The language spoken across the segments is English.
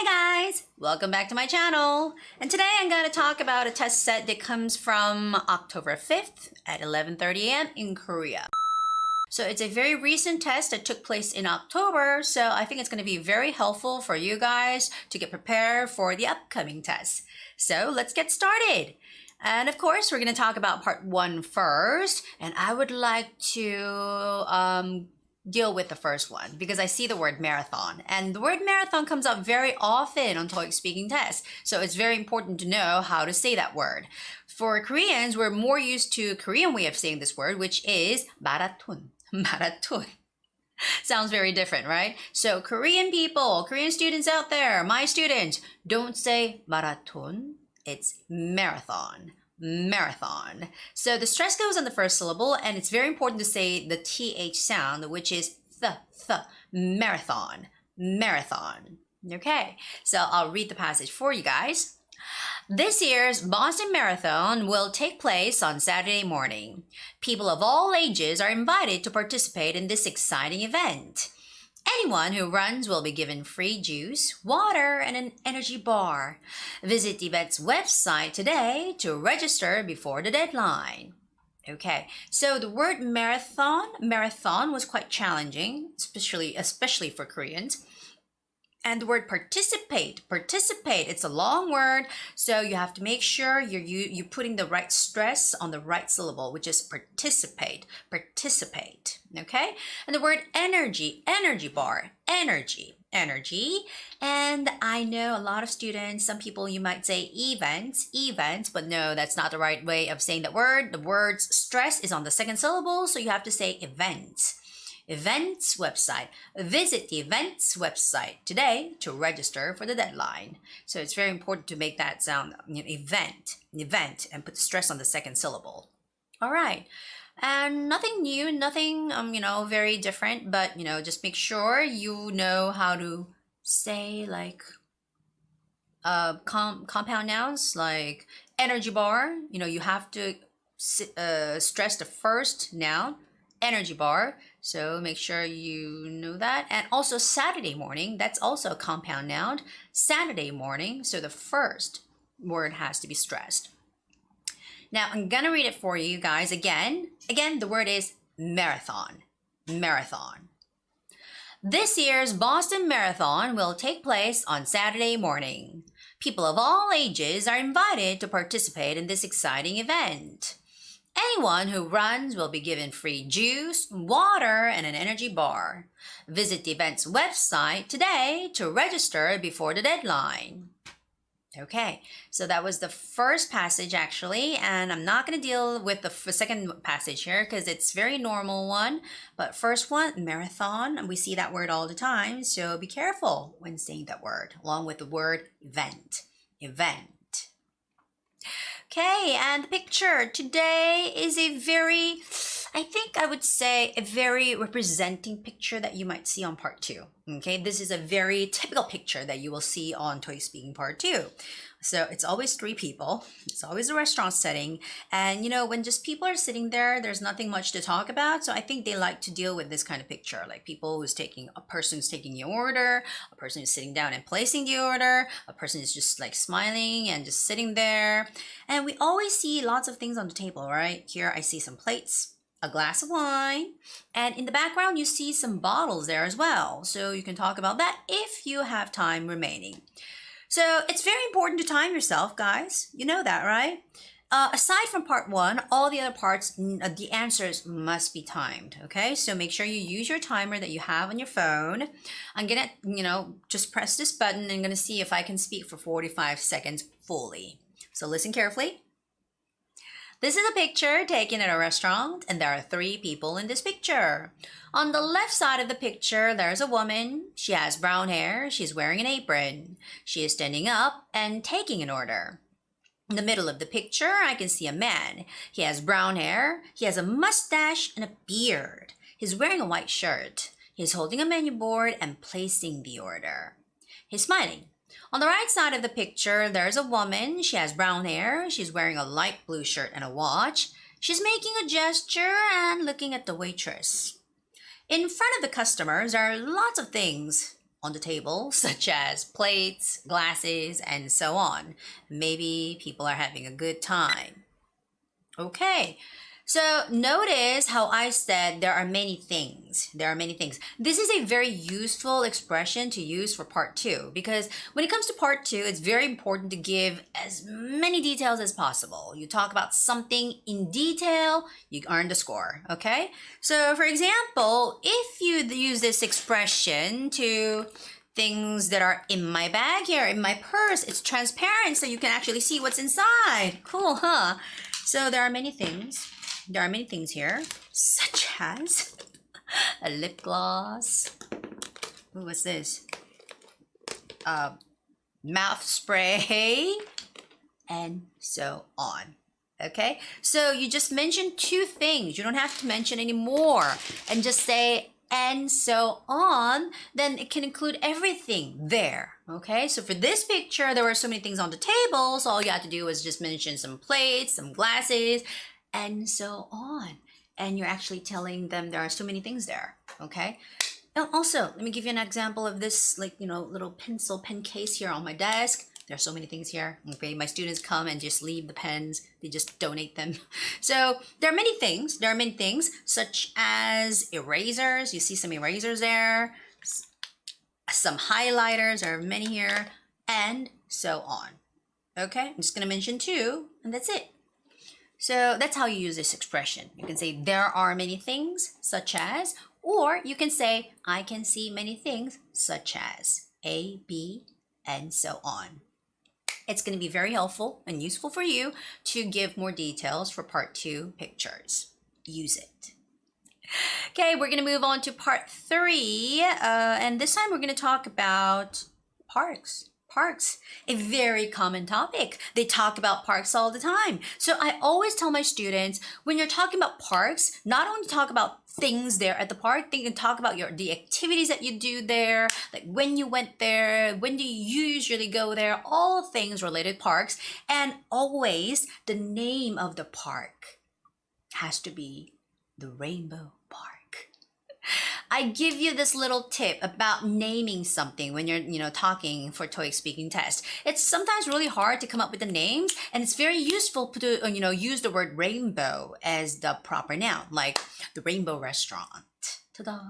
Hi guys! Welcome back to my channel. And today I'm going to talk about a test set that comes from October 5th at 11:30 a.m. in Korea. So it's a very recent test that took place in October, so I think it's going to be very helpful for you guys to get prepared for the upcoming test. So let's get started. And of course, we're going to talk about part 1 first, and I would like to deal with the first one because I see the word marathon, and the word marathon comes up very often on TOEIC speaking tests, so it's very important to know how to say that word. For Koreans, we're more used to Korean way of saying this word, which is marathon. Marathon. Sounds very different, right? So Korean people, Korean students out there, my students, don't say marathon, it's marathon. Marathon. So the stress goes on the first syllable, and it's very important to say the TH sound, which is th, marathon, marathon. Okay, so I'll read the passage for you guys. This year's Boston Marathon will take place on Saturday morning. People of all ages are invited to participate in this exciting event. Anyone who runs will be given free juice, water, and an energy bar. Visit the event's website today to register before the deadline. Okay, so the word marathon was quite challenging, especially for Koreans. And the word participate, it's a long word, so you have to make sure you're putting the right stress on the right syllable, which is participate, okay? And the word energy bar, energy. And I know a lot of students, some people you might say events, but no, that's not the right way of saying that word. The word's stress is on the second syllable, so you have to say events. Events website. Visit the events website today to register for the deadline. So it's very important to make that sound, event, and put the stress on the second syllable. All right. And nothing new, nothing, very different, but, just make sure you know how to say like compound nouns like energy bar. You have to stress the first noun, energy bar. So make sure you know that. And also Saturday morning, that's also a compound noun. Saturday morning, so the first word has to be stressed. Now I'm gonna read it for you guys again. Again, the word is marathon. Marathon. This year's Boston Marathon will take place on Saturday morning. People of all ages are invited to participate in this exciting event. Anyone who runs will be given free juice, water, and an energy bar. Visit the event's website today to register before the deadline. Okay, so that was the first passage actually, and I'm not going to deal with the second passage here because it's very normal one. But first one, marathon, we see that word all the time, so be careful when saying that word, along with the word event. Event. Okay, and the picture today is a very, I think I would say a very representing picture that you might see on part 2. Okay, this is a very typical picture that you will see on TOEIC Speaking Part 2. So it's always 3 people. It's always a restaurant setting. And when just people are sitting there, there's nothing much to talk about. So I think they like to deal with this kind of picture, like a person who's taking the order, a person who's sitting down and placing the order, a person is just like smiling and just sitting there. And we always see lots of things on the table, right? Here I see some plates, a glass of wine, and in the background you see some bottles there as well. So you can talk about that if you have time remaining. So it's very important to time yourself, guys. You know that, right? Aside from part 1, all the other parts, the answers must be timed, okay? So make sure you use your timer that you have on your phone. I'm gonna, just press this button and I'm gonna see if I can speak for 45 seconds fully. So listen carefully. This is a picture taken at a restaurant, and there are 3 people in this picture. On the left side of the picture, there's a woman. She has brown hair. She's wearing an apron. She is standing up and taking an order. In the middle of the picture, I can see a man. He has brown hair. He has a mustache and a beard. He's wearing a white shirt. He's holding a menu board and placing the order. He's smiling. On the right side of the picture, there's a woman. She has brown hair. She's wearing a light blue shirt and a watch. She's making a gesture and looking at the waitress. In front of the customers are lots of things. on the table, such as plates, glasses, and so on. Maybe people are having a good time. Okay, so notice how I said there are many things. There are many things. This is a very useful expression to use for part 2 because when it comes to part 2, it's very important to give as many details as possible. You talk about something in detail, you earn the score, okay? So for example, if you use this expression to things that are in my bag here, in my purse, it's transparent so you can actually see what's inside. Cool, huh? So there are many things. There are many things here, such as a lip gloss. Ooh, what's this? Mouth spray, and so on. Okay, so you just mentioned 2 things. You don't have to mention any more, and just say and so on. Then it can include everything there. Okay, so for this picture, there were so many things on the table, so all you had to do was just mention some plates, some glasses, and so on. And you're actually telling them there are so many things there, okay? And also, let me give you an example of this, like, little pencil pen case here on my desk. There are so many things here, okay? My students come and just leave the pens. They just donate them. So there are many things. There are many things, such as erasers. You see some erasers there. Some highlighters. There are many here. And so on. Okay? I'm just going to mention 2, and that's it. So that's how you use this expression. You can say there are many things, such as, or you can say I can see many things, such as A, B, and so on. It's going to be very helpful and useful for you to give more details for part 2 pictures. Use it. Okay, we're going to move on to part 3, and this time we're going to talk about parks. Parks, a very common topic. They talk about parks all the time. So I always tell my students, when you're talking about parks, not only talk about things there at the park, they can talk about the activities that you do there, like when you went there, when do you usually go there, all things related to parks, and always the name of the park has to be the Rainbow Park. I give you this little tip about naming something when you're talking for TOEIC speaking test. It's sometimes really hard to come up with the names, and it's very useful to use the word rainbow as the proper noun, like the Rainbow Restaurant, ta-da,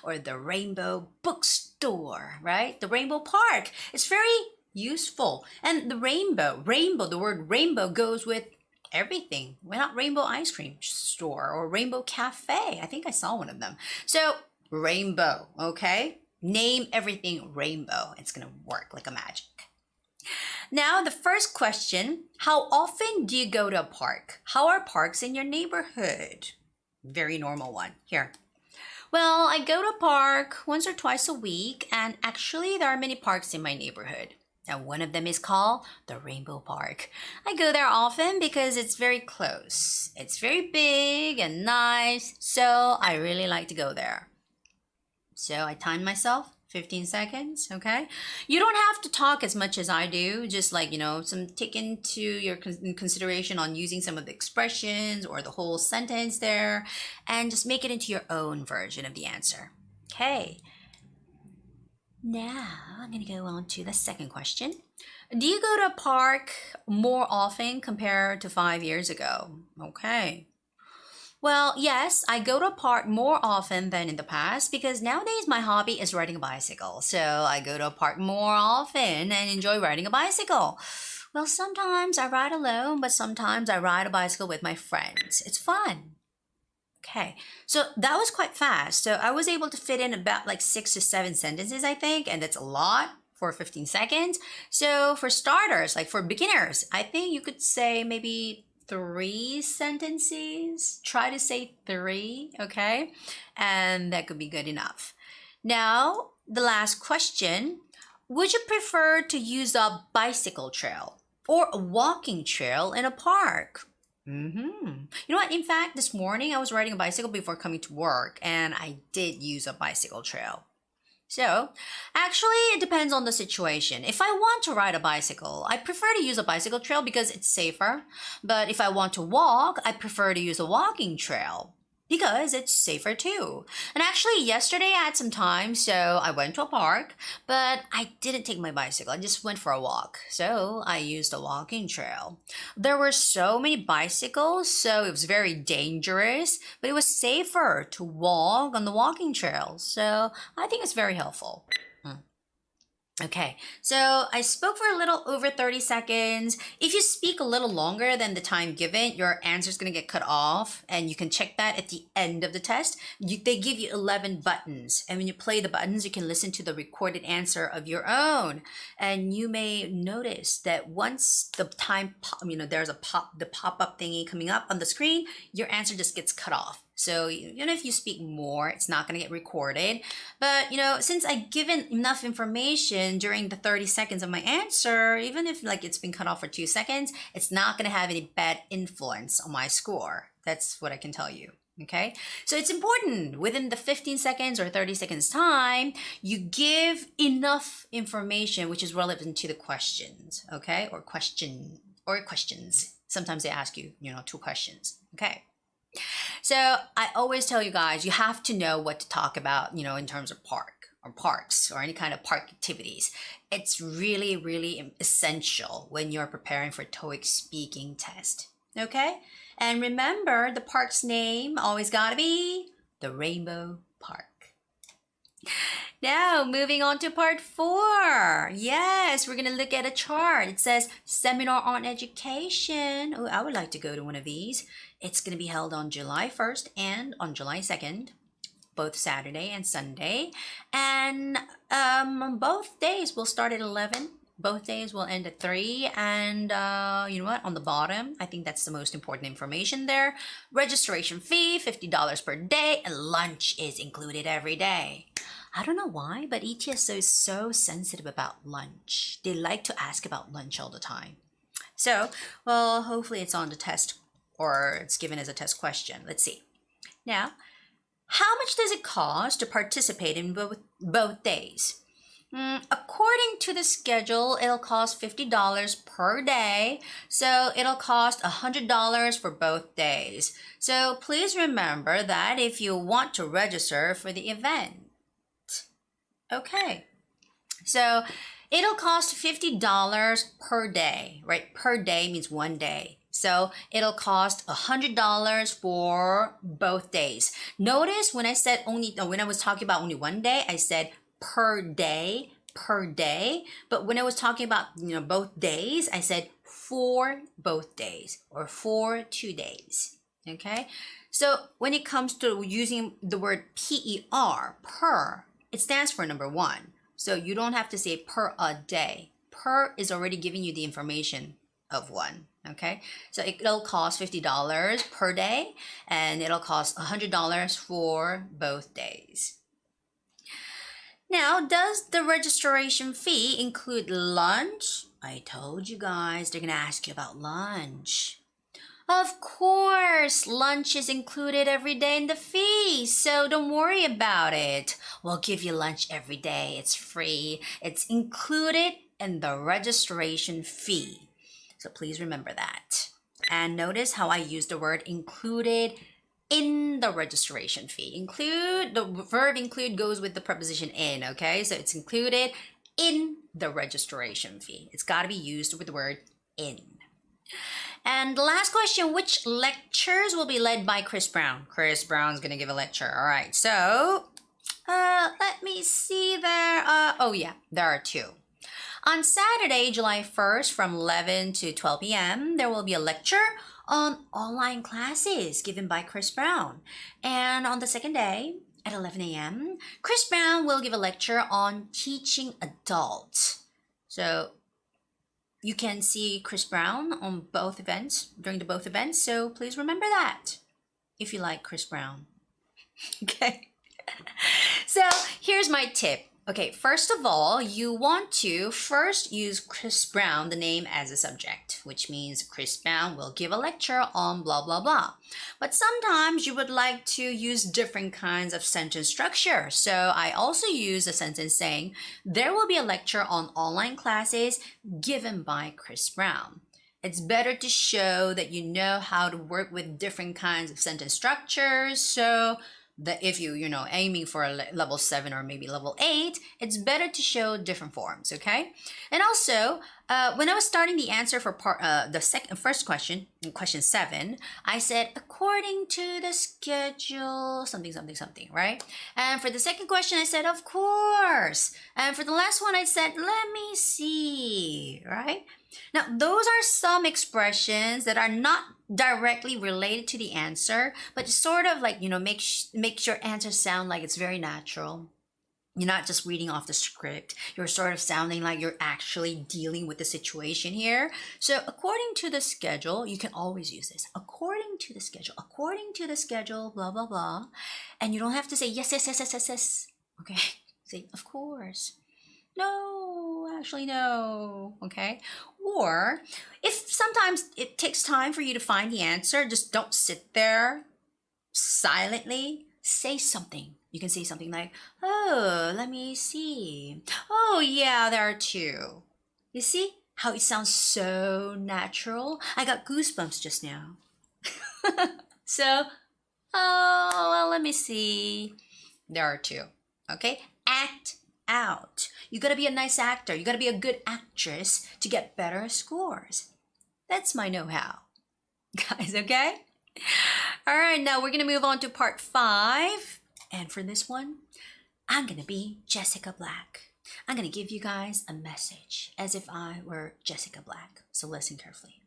or the Rainbow Bookstore, right? The Rainbow Park. It's very useful, and the rainbow, the word rainbow goes with everything. Why not Rainbow Ice Cream Store or Rainbow Cafe? I think I saw one of them. So rainbow, okay? Name everything rainbow. It's gonna work like a magic. Now, the first question, how often do you go to a park? How are parks in your neighborhood? Very normal one. Here. Well, I go to a park once or twice a week, and actually there are many parks in my neighborhood. And one of them is called the Rainbow Park. I go there often because it's very close. It's very big and nice, so I really like to go there. So I time myself, 15 seconds, okay? You don't have to talk as much as I do, just like, some take into your consideration on using some of the expressions or the whole sentence there, and just make it into your own version of the answer. Okay. Now, I'm going to go on to the second question. Do you go to a park more often compared to 5 years ago? Okay. Well, yes, I go to a park more often than in the past because nowadays my hobby is riding a bicycle. So I go to a park more often and enjoy riding a bicycle. Well, sometimes I ride alone, but sometimes I ride a bicycle with my friends. It's fun. Okay, so that was quite fast. So I was able to fit in about like 6 to 7 sentences, I think, and that's a lot for 15 seconds. So for starters, like for beginners, I think you could say maybe 3 sentences. Try to say 3, okay? And that could be good enough. Now, the last question, would you prefer to use a bicycle trail or a walking trail in a park? You know what? In fact, this morning I was riding a bicycle before coming to work, and I did use a bicycle trail. So, actually, it depends on the situation. If I want to ride a bicycle, I prefer to use a bicycle trail because it's safer. But if I want to walk, I prefer to use a walking trail. because it's safer too. And actually, yesterday I had some time, so I went to a park, but I didn't take my bicycle. I just went for a walk. So I used a walking trail. There were so many bicycles, so it was very dangerous, but it was safer to walk on the walking trail. So I think it's very helpful. Okay, so I spoke for a little over 30 seconds. If you speak a little longer than the time given, your answer is going to get cut off, and you can check that at the end of the test. They give you 11 buttons, and when you play the buttons, you can listen to the recorded answer of your own. And you may notice that once the time, there's the pop-up thingy coming up on the screen, your answer just gets cut off. So even if you speak more, it's not going to get recorded. But, since I've given enough information during the 30 seconds of my answer, even if it's been cut off for 2 seconds, it's not going to have any bad influence on my score. That's what I can tell you. Okay, so it's important within the 15 seconds or 30 seconds time, you give enough information which is relevant to the questions. Okay, or questions. Sometimes they ask you, 2 questions. Okay. So I always tell you guys, you have to know what to talk about, in terms of parks or any kind of park activities. It's really, really essential when you're preparing for TOEIC speaking test. Okay? And remember, the park's name always gotta be the Rainbow Park. Now, moving on to part 4. Yes, we're going to look at a chart. It says Seminar on Education. Oh, I would like to go to one of these. It's going to be held on July 1st and on July 2nd, both Saturday and Sunday. And both days will start at 11. Both days will end at 3. And you know what? On the bottom, I think that's the most important information there. Registration fee, $50 per day, and lunch is included every day. I don't know why, but ETSO is so sensitive about lunch. They like to ask about lunch all the time. So, well, hopefully it's on the test or it's given as a test question. Let's see. Now, how much does it cost to participate in both days? According to the schedule, it'll cost $50 per day. So it'll cost $100 for both days. So please remember that if you want to register for the event. Okay, so it'll cost $50 per day, right? Per day means 1 day. So it'll cost $100 for both days. Notice when I said when I was talking about only 1 day, I said per day. But when I was talking about, both days, I said for both days or for 2 days. Okay, so when it comes to using the word PER, per, it stands for number 1. So you don't have to say per a day. Per is already giving you the information of 1. Okay, so it'll cost $50 per day and it'll cost $100 for both days. Now, does the registration fee include lunch? I told you guys they're gonna ask you about lunch. Of course, lunch is included every day in the fee, so don't worry about it. We'll give you lunch every day. It's free. It's included in the registration fee. So please remember that. And notice how I use the word included in the registration fee. Include, the verb include goes with the preposition in, okay? So it's included in the registration fee. It's got to be used with the word in. And the last question, which lectures will be led by Chris Brown? Chris Brown's going to give a lecture. All right, so let me see there. Oh, yeah, there are 2. On Saturday, July 1st from 11 to 12 p.m., there will be a lecture on online classes given by Chris Brown. And on the second day, at 11 a.m., Chris Brown will give a lecture on teaching adults. So you can see Chris Brown on both events, during both events. So please remember that if you like Chris Brown. Okay. So here's my tip. Okay, first of all, you want to first use Chris Brown, the name, as a subject, which means Chris Brown will give a lecture on blah, blah, blah. But sometimes you would like to use different kinds of sentence structure. So I also use a sentence saying, there will be a lecture on online classes given by Chris Brown. It's better to show that you know how to work with different kinds of sentence structures. So that if you know, aiming for a level 7 or maybe level 8, it's better to show different forms, okay? And also, when I was starting the answer for first question, question 7, I said, according to the schedule, something, something, something, right? And for the second question, I said, of course. And for the last one, I said, let me see, right? Now, those are some expressions that are not directly related to the answer, but sort of like, you know, makes your answer sound like it's very natural. You're not just reading off the script. You're sort of sounding like you're actually dealing with the situation here. So according to the schedule, you can always use this. According to the schedule, blah, blah, blah. And you don't have to say yes, yes, yes, yes, yes, yes. Okay, say, of course. No, actually no, okay? Or if sometimes it takes time for you to find the answer, just don't sit there silently. Say something. You can say something like, oh, let me see. Oh, yeah, there are 2. You see how it sounds so natural? I got goosebumps just now. So, oh, well, let me see. There are 2, okay? Act out. You gotta be a nice actor. You gotta be a good actress to get better scores. That's my know-how, guys, okay? All right, now we're gonna move on to part 5. And for this one, I'm gonna be Jessica Black. I'm gonna give you guys a message as if I were Jessica Black. So listen carefully.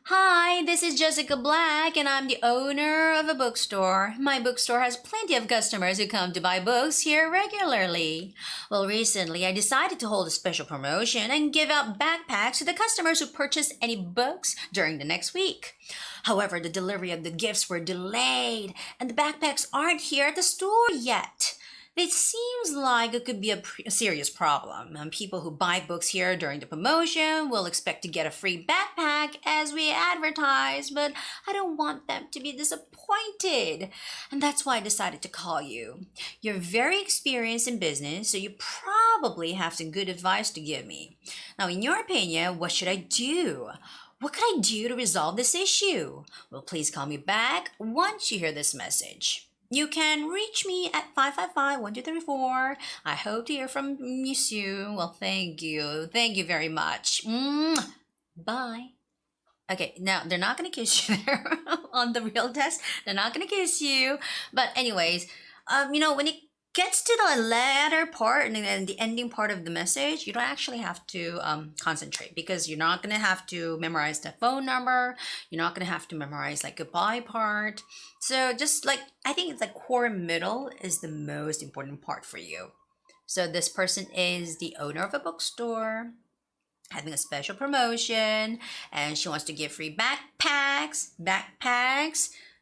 Hi, this is Jessica Black, and I'm the owner of a bookstore. My bookstore has plenty of customers who come to buy books here regularly. Well, recently I decided to hold a special promotion and give out backpacks to the customers who purchase any books during the next week. However, the delivery of the gifts were delayed, and the backpacks aren't here at the store yet. It seems like it could be a serious problem. People who buy books here during the promotion will expect to get a free backpack as we advertise, but I don't want them to be disappointed. And that's why I decided to call you. You're very experienced in business, so you probably have some good advice to give me. Now, in your opinion, what should I do? What could I do to resolve this issue? Well, please call me back once you hear this message. You can reach me at 555-1234. I hope to hear from you soon. Well, thank you. Thank you very much. Bye. Okay, now they're not going to kiss you there on the real test. They're not going to kiss you. But anyways, you know, when it gets to the latter part and then the ending part of the message, you don't actually have to concentrate because you're not going to have to memorize the phone number. You're not going to have to memorize like goodbye part. So just like, I think it's like core middle is the most important part for you. So this person is the owner of a bookstore, having a special promotion, and she wants to give free backpacks,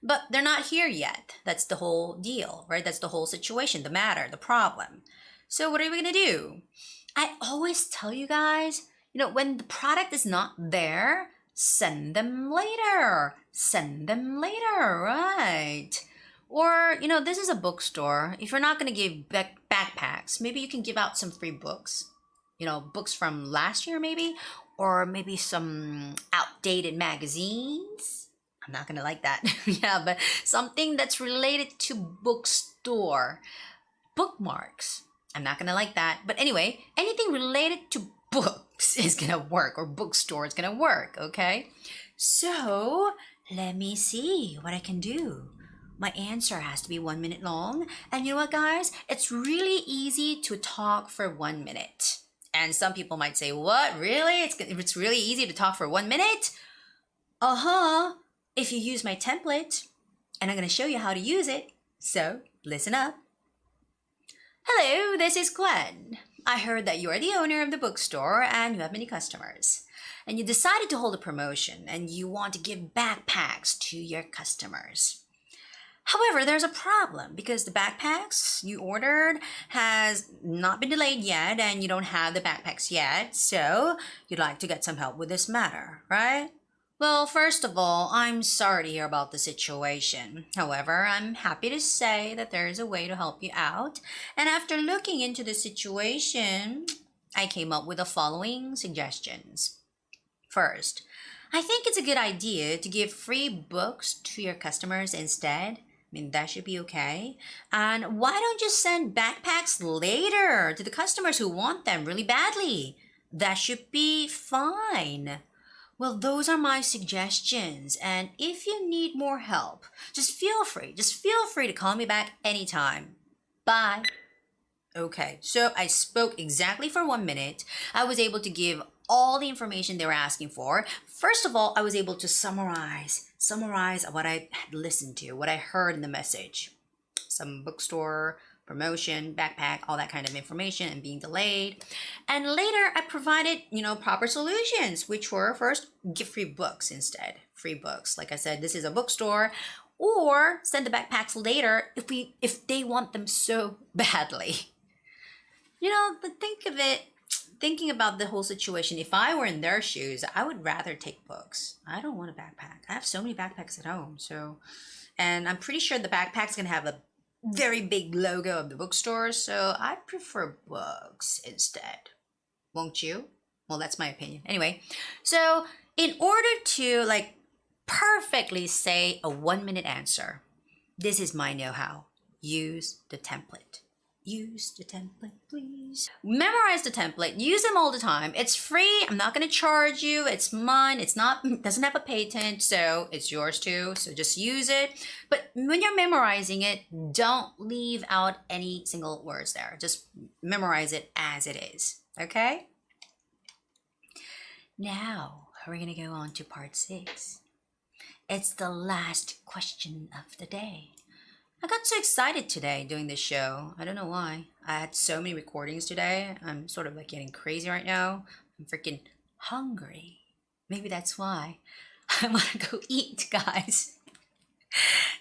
but they're not here yet. That's the whole deal, right? That's the whole situation, the matter, the problem. So what are we gonna do? I always tell you guys, you know, when the product is not there, send them later. Send them later, right? Or, you know, this is a bookstore. If you're not gonna give backpacks, maybe you can give out some free books. You know, books from last year maybe, or maybe some outdated magazines. I'm not gonna like that. Yeah, but something that's related to bookstore. Bookmarks. I'm not gonna like that. But anyway, anything related to books is gonna work, or bookstore is gonna work, okay? So, let me see what I can do. My answer has to be 1 minute long. And you know what, guys? It's really easy to talk for 1 minute. And some people might say, what, really? It's really easy to talk for 1 minute? Uh-huh. If you use my template, and I'm going to show you how to use it. So, listen up. Hello, this is Gwen. I heard that you are the owner of the bookstore and you have many customers. And you decided to hold a promotion and you want to give backpacks to your customers. However, there's a problem because the backpacks you ordered has not been delayed yet and you don't have the backpacks yet, so you'd like to get some help with this matter, right? Well, first of all, I'm sorry to hear about the situation. However, I'm happy to say that there is a way to help you out. And after looking into the situation, I came up with the following suggestions. First, I think it's a good idea to give free books to your customers instead. I mean, that should be okay. And why don't you send backpacks later to the customers who want them really badly? That should be fine. Well, those are my suggestions. And if you need more help, just feel free to call me back anytime. Bye. Okay, so I spoke exactly for 1 minute. I was able to give all the information they were asking for. First of all, I was able to summarize what I had listened to, what I heard in the message. Some bookstore, promotion, backpack, all that kind of information and being delayed. And later I provided, proper solutions, which were first, give free books instead. Free books. Like I said, this is a bookstore. Or send the backpacks later if they want them so badly. But thinking about the whole situation, if I were in their shoes, I would rather take books. I don't want a backpack. I have so many backpacks at home. And I'm pretty sure the backpack's going to have a very big logo of the bookstore. So I prefer books instead. Won't you? Well, that's my opinion. Anyway, so in order to perfectly say a 1 minute answer, this is my know-how. Use the template. Use the template, please. Memorize the template. Use them all the time. It's free. I'm not going to charge you. It's mine. It doesn't have a patent, so it's yours too. So just use it. But when you're memorizing it, don't leave out any single words there. Just memorize it as it is. Okay? Now, we're going to go on to part 6. It's the last question of the day. I got so excited today doing this show. I don't know why. I had so many recordings today. I'm sort of getting crazy right now. I'm freaking hungry. Maybe that's why. I want to go eat, guys.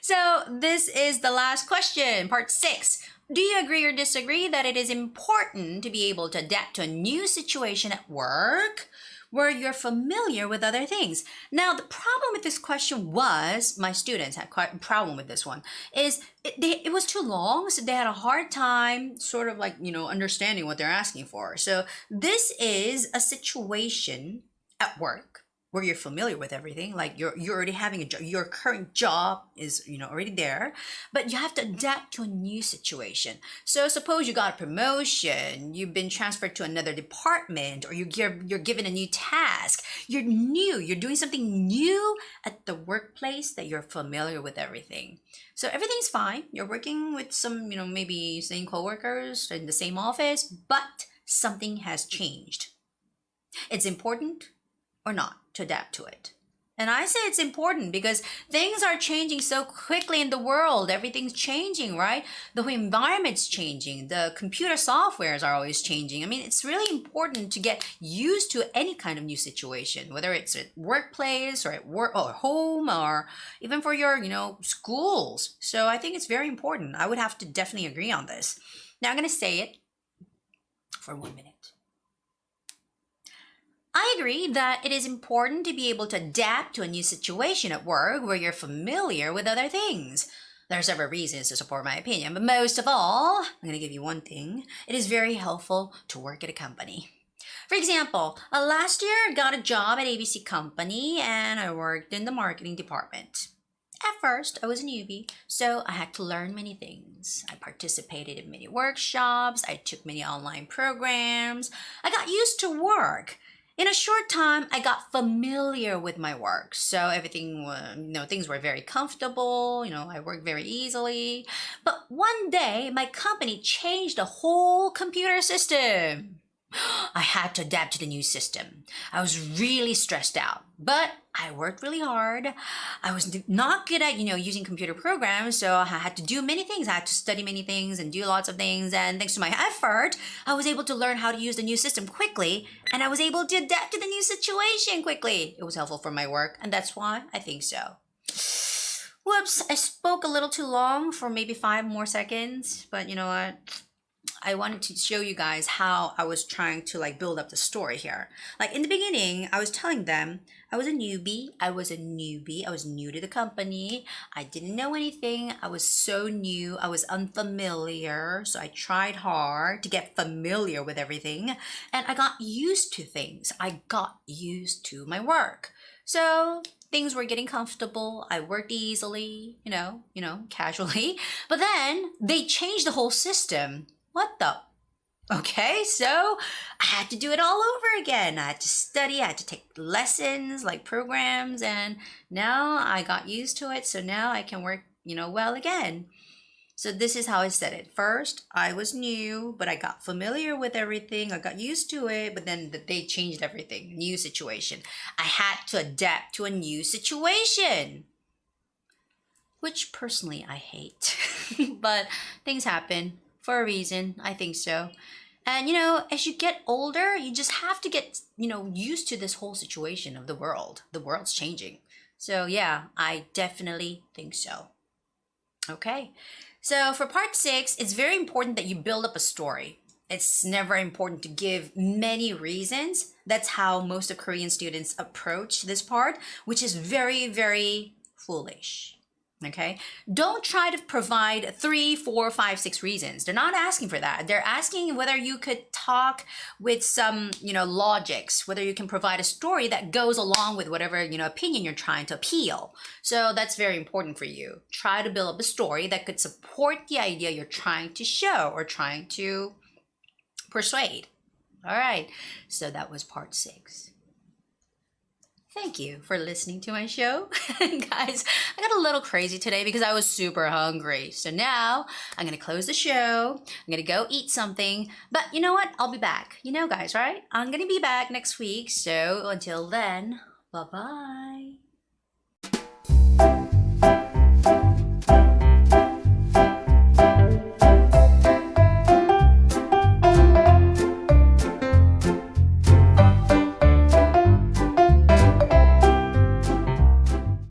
So this is the last question, part 6. Do you agree or disagree that it is important to be able to adapt to a new situation at work where you're familiar with other things? Now, the problem with this question was, my students had quite a problem with this one, is it was too long, so they had a hard time sort of understanding what they're asking for. So this is a situation at work where you're familiar with everything, you're already having a job, your current job is already there, but you have to adapt to a new situation. So suppose you got a promotion, you've been transferred to another department, or you're given a new task. You're new, you're doing something new at the workplace that you're familiar with everything. So everything's fine. You're working with some, maybe same coworkers in the same office, but something has changed. It's important or not to adapt to it. And I say it's important because things are changing so quickly in the world. Everything's changing, right? The whole environment's changing. The computer softwares are always changing. I mean, it's really important to get used to any kind of new situation, whether it's at workplace or at work or home or even for your, schools. So I think it's very important. I would have to definitely agree on this. Now I'm going to say it for 1 minute. I agree that it is important to be able to adapt to a new situation at work where you're familiar with other things. There are several reasons to support my opinion, but most of all, I'm going to give you one thing. It is very helpful to work at a company. For example, last year I got a job at ABC Company and I worked in the marketing department. At first, I was a newbie, so I had to learn many things. I participated in many workshops, I took many online programs, I got used to work. In a short time, I got familiar with my work. So everything, things were very comfortable. I worked very easily. But one day, my company changed the whole computer system. I had to adapt to the new system. I was really stressed out, but I worked really hard. I was not good at, using computer programs, so I had to do many things. I had to study many things and do lots of things. And thanks to my effort, I was able to learn how to use the new system quickly, and I was able to adapt to the new situation quickly. It was helpful for my work, and that's why I think so. Whoops, I spoke a little too long for maybe 5 more seconds, but you know what? I wanted to show you guys how I was trying to like build up the story here. Like in the beginning, I was telling them I was a newbie. I was new to the company. I didn't know anything. I was so new. I was unfamiliar. So I tried hard to get familiar with everything. And I got used to things. I got used to my work. So things were getting comfortable. I worked easily, casually. But then they changed the whole system. What the? Okay, so I had to do it all over again. I had to study, I had to take lessons, like programs, and now I got used to it. So now I can work, well again. So this is how I said it. First, I was new, but I got familiar with everything. I got used to it, but then they changed everything. New situation. I had to adapt to a new situation, which personally I hate. But things happen for a reason. I think so. And, as you get older, you just have to get, used to this whole situation of the world. The world's changing. So yeah, I definitely think so. Okay. So for part 6, it's very important that you build up a story. It's never important to give many reasons. That's how most of Korean students approach this part, which is very, very foolish. Okay? Don't try to provide 3, 4, 5, 6 reasons. They're not asking for that. They're asking whether you could talk with some, logics, whether you can provide a story that goes along with whatever, opinion you're trying to appeal. So that's very important for you. Try to build up a story that could support the idea you're trying to show or trying to persuade. All right. So that was part 6. Thank you for listening to my show. Guys, I got a little crazy today because I was super hungry. So now I'm going to close the show. I'm going to go eat something. But you know what? I'll be back. Guys, right? I'm going to be back next week. So until then, bye-bye.